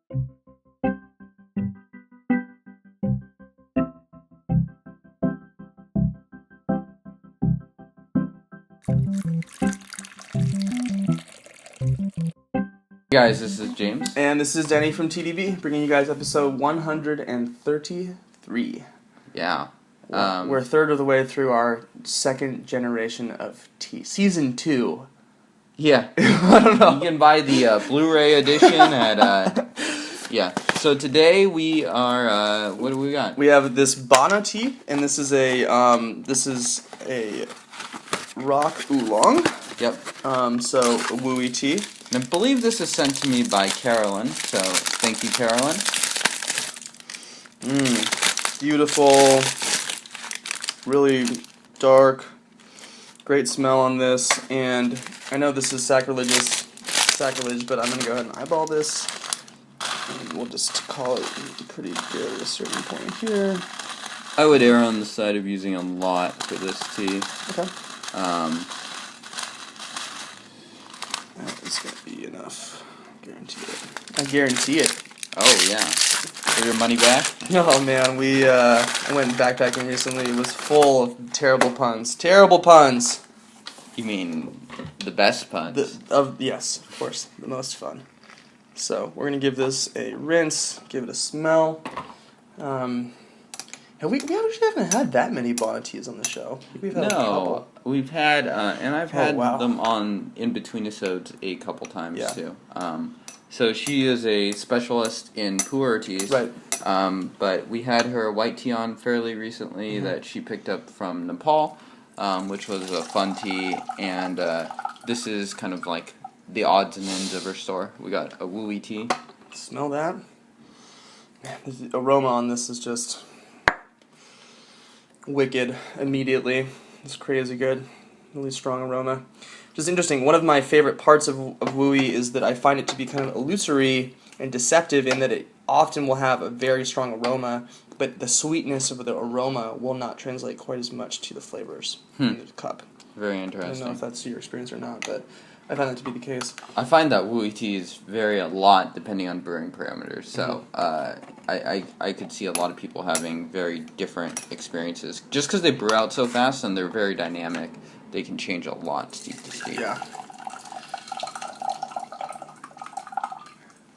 Hey guys, this is James. And this is Danny from TDB, bringing you guys episode 133. Yeah. We're a third of the way through our second generation of tea. Season 2. Yeah. I don't know. You can buy the Blu-ray edition at, yeah. So today we are, what do we got? We have this Bana Tea, and this is a rock oolong. Yep. So a wooey tea. And I believe this is sent to me by Carolyn, so thank you, Carolyn. Beautiful, really dark, great smell on this, and I know this is sacrilege, but I'm going to go ahead and eyeball this, and we'll just call it pretty good at a certain point here. I would err on the side of using a lot for this tea. Okay. That is going to be enough. I guarantee it. Oh, yeah. For your money back? Oh man, I went backpacking recently. It was full of terrible puns. Terrible puns. You mean the best puns? Yes, of course, the most fun. So we're gonna give this a rinse, give it a smell. We actually haven't had that many Bana Teas on the show. We've had a couple. We've had, and I've had wow. them on in between episodes a couple times too. Yeah. So she is a specialist in pu'erh teas. Right. But we had her white tea on fairly recently that she picked up from Nepal, which was a fun tea, and this is kind of like the odds and ends of her store. We got a wooey tea. Smell that? Man, the aroma on this is just wicked immediately. It's crazy good. Really strong aroma. Just interesting. One of my favorite parts of wooey is that I find it to be kind of illusory and deceptive in that it often will have a very strong aroma, but the sweetness of the aroma will not translate quite as much to the flavors in the cup. Very interesting. I don't know if that's your experience or not, but I find that to be the case. I find that wooey teas vary a lot depending on brewing parameters, so I could see a lot of people having very different experiences. Just because they brew out so fast and they're very dynamic, they can change a lot steep to steep. Yeah.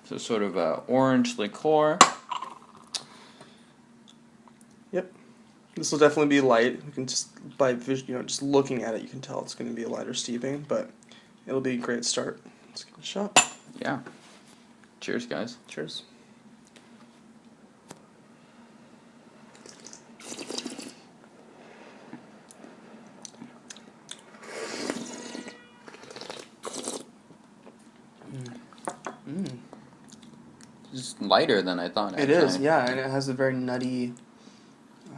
So sort of a orange liqueur. Yep. This will definitely be light. You can just just looking at it, you can tell it's going to be a lighter steeping, but it'll be a great start. Let's give it a shot. Yeah. Cheers, guys. Cheers. It's lighter than I thought. It is, yeah, and it has a very nutty,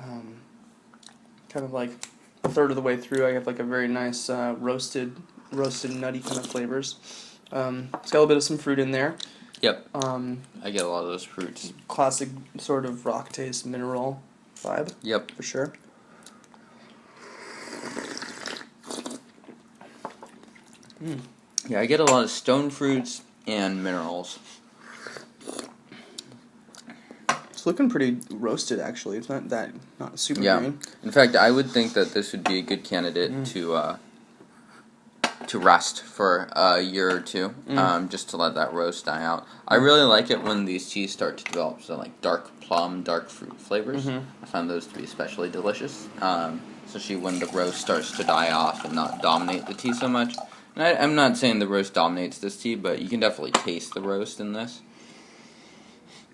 kind of like a third of the way through. I have like a very nice roasted nutty kind of flavors. It's got a little bit of some fruit in there. Yep. I get a lot of those fruits. Classic sort of rock taste mineral vibe. Yep. For sure. Yeah, I get a lot of stone fruits and minerals. It's looking pretty roasted, actually. It's not super green. In fact, I would think that this would be a good candidate to rest for a year or two, just to let that roast die out. I really like it when these teas start to develop, so like dark plum, dark fruit flavors. I find those to be especially delicious, especially when the roast starts to die off and not dominate the tea so much. And I'm not saying the roast dominates this tea, but you can definitely taste the roast in this.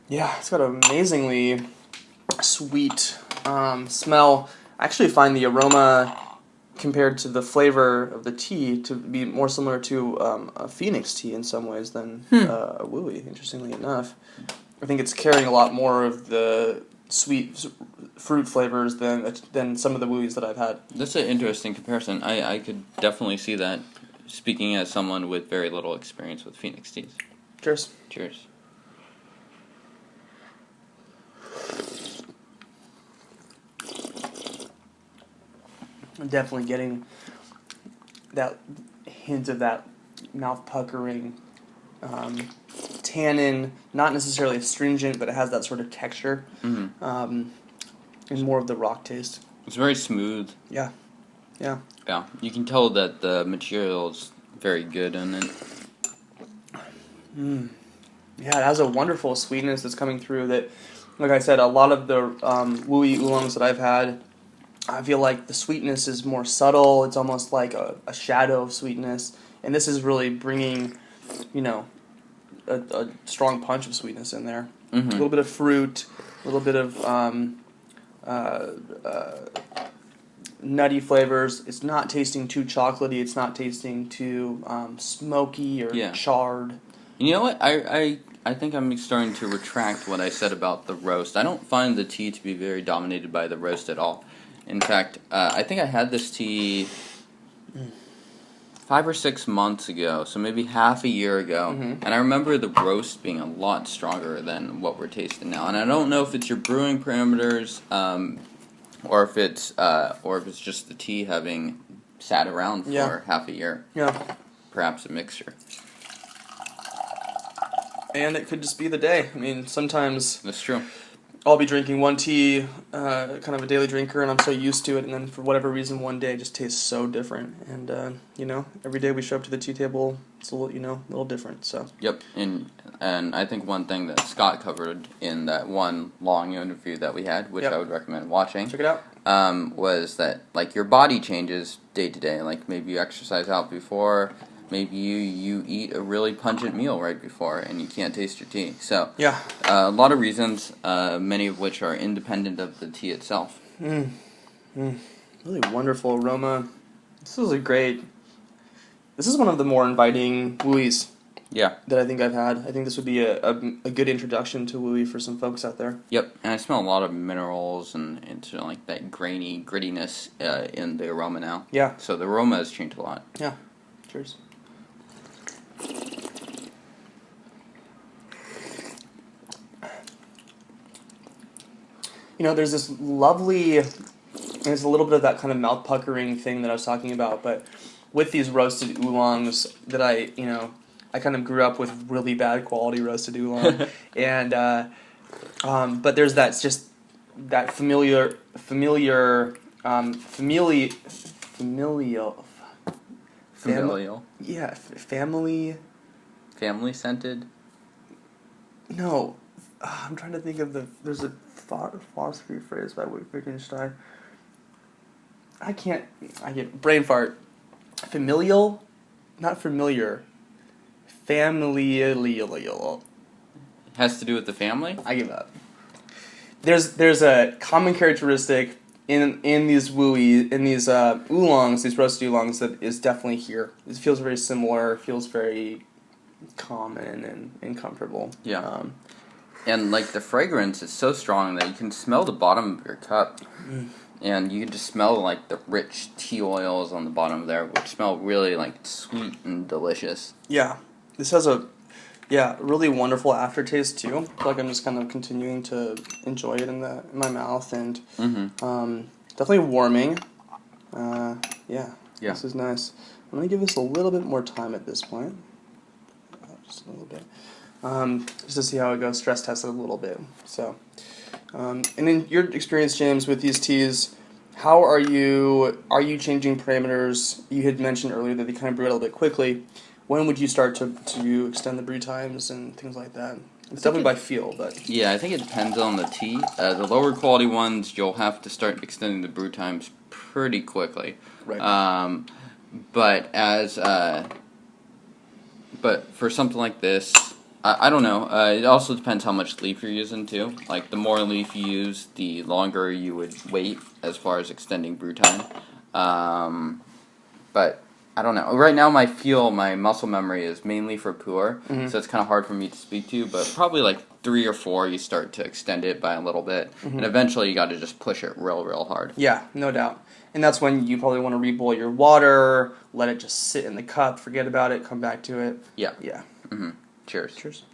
Yeah, it's got an amazingly sweet smell. I actually find the aroma compared to the flavor of the tea to be more similar to a phoenix tea in some ways than a wooey, interestingly enough. I think it's carrying a lot more of the sweet fruit flavors than some of the wooeys that I've had. That's an interesting comparison. I could definitely see that, speaking as someone with very little experience with phoenix teas. Cheers. Cheers. I'm definitely getting that hint of that mouth puckering tannin, not necessarily astringent, but it has that sort of texture, and more of the rock taste. It's very smooth. Yeah. Yeah. Yeah, you can tell that the material is very good in it. Yeah, it has a wonderful sweetness that's coming through that, like I said, a lot of the Louie oolongs that I've had, I feel like the sweetness is more subtle. It's almost like a shadow of sweetness. And this is really bringing, a strong punch of sweetness in there. A little bit of fruit, a little bit of nutty flavors. It's not tasting too chocolatey. It's not tasting too smoky or charred. You know what? I think I'm starting to retract what I said about the roast. I don't find the tea to be very dominated by the roast at all. In fact, I think I had this tea 5 or 6 months ago, so maybe half a year ago, and I remember the roast being a lot stronger than what we're tasting now. And I don't know if it's your brewing parameters, or if it's just the tea having sat around for half a year. Yeah, perhaps a mixture. And it could just be the day. I mean, sometimes That's true. I'll be drinking one tea, kind of a daily drinker, and I'm so used to it, and then for whatever reason, one day it just tastes so different. And, every day we show up to the tea table, it's a little different, so. Yep, and I think one thing that Scott covered in that one long interview that we had, which I would recommend watching. Check it out. Was that, like, your body changes day to day. Like, maybe you exercise out before, maybe you eat a really pungent meal right before, and you can't taste your tea. So, a lot of reasons, many of which are independent of the tea itself. Really wonderful aroma. This is one of the more inviting Louies that I think I've had. I think this would be a good introduction to Louie for some folks out there. Yep, and I smell a lot of minerals and sort of like that grainy grittiness in the aroma now. Yeah. So the aroma has changed a lot. Yeah. Cheers. There's this lovely, and it's a little bit of that kind of mouth puckering thing that I was talking about, but with these roasted oolongs that I kind of grew up with really bad quality roasted oolong, and but there's that familial Family scented. No, I'm trying to think of there's a philosophy phrase by Wittgenstein. I get brain fart. Familial, not familiar. Familial. Has to do with the family? I give up. There's a common characteristic in these oolongs, these roasted oolongs, that is definitely here. It feels very similar. Feels very common and comfortable. Yeah. And like the fragrance is so strong that you can smell the bottom of your cup. And you can just smell like the rich tea oils on the bottom there, which smell really like sweet and delicious. Yeah. This has a really wonderful aftertaste too. I feel like I'm just kind of continuing to enjoy it in my mouth, and definitely warming. This is nice. I'm gonna give this a little bit more time at this point. Just a little bit. Just to see how it goes, stress test it a little bit. So, and in your experience, James, with these teas, how are you changing parameters? You had mentioned earlier that they kind of brew it a little bit quickly. When would you start to extend the brew times and things like that? It's definitely by feel, but... Yeah, I think it depends on the tea. The lower quality ones, you'll have to start extending the brew times pretty quickly. Right. But for something like this, I don't know. It also depends how much leaf you're using too. Like the more leaf you use, the longer you would wait as far as extending brew time. But I don't know. Right now, my muscle memory is mainly for pu'erh, so it's kind of hard for me to speak to. But probably like 3 or 4, you start to extend it by a little bit, and eventually you got to just push it real hard. Yeah, no doubt. And that's when you probably want to reboil your water, let it just sit in the cup, forget about it, come back to it. Yeah. Yeah. Mm-hmm. Cheers. Cheers.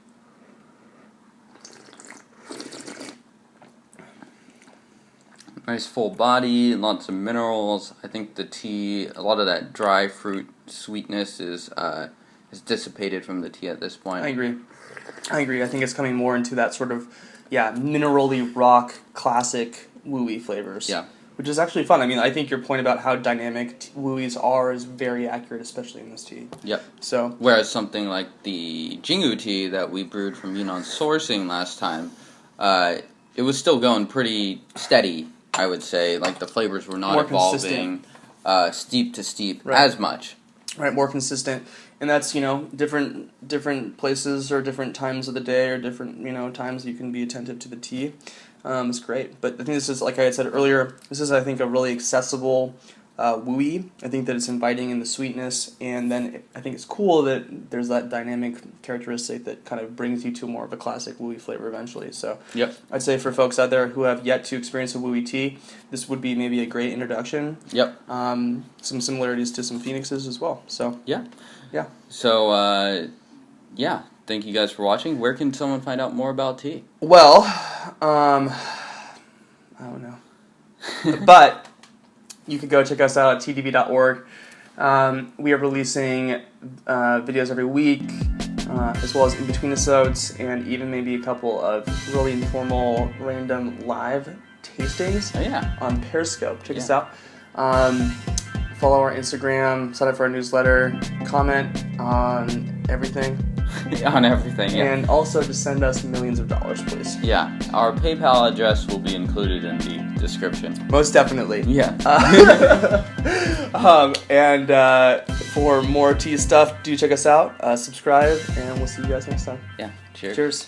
Nice full body, lots of minerals. I think the tea, a lot of that dry fruit sweetness is dissipated from the tea at this point. I agree. I agree. I think it's coming more into that sort of, minerally rock classic wooey flavors. Yeah. Which is actually fun. I mean, I think your point about how dynamic wooeys are is very accurate, especially in this tea. Yep. So. Whereas something like the Jingu tea that we brewed from Yunnan sourcing last time, it was still going pretty steady, I would say. Like, the flavors were not more evolving steep to steep right. as much. Right, more consistent. And that's, different places or different times of the day or different, times you can be attentive to the tea. It's great. But I think this is, like I had said earlier, this is, I think, a really accessible wooey. I think that it's inviting in the sweetness, and then I think it's cool that there's that dynamic characteristic that kind of brings you to more of a classic wooey flavor eventually. So Yep. I'd say for folks out there who have yet to experience a wooey tea, this would be maybe a great introduction. Yep. Some similarities to some phoenixes as well. So Yeah. Yeah. So, thank you guys for watching. Where can someone find out more about tea? Well, I don't know. But you could go check us out at tdv.org. We are releasing videos every week, as well as in-between episodes, and even maybe a couple of really informal, random live tastings on Periscope. Check us out. Follow our Instagram, sign up for our newsletter, comment on everything. On everything, yeah. And also to send us millions of dollars, please. Yeah, our PayPal address will be included in the description. Most definitely. Yeah. And for more tea stuff, do check us out, subscribe, and we'll see you guys next time. Yeah, cheers. Cheers.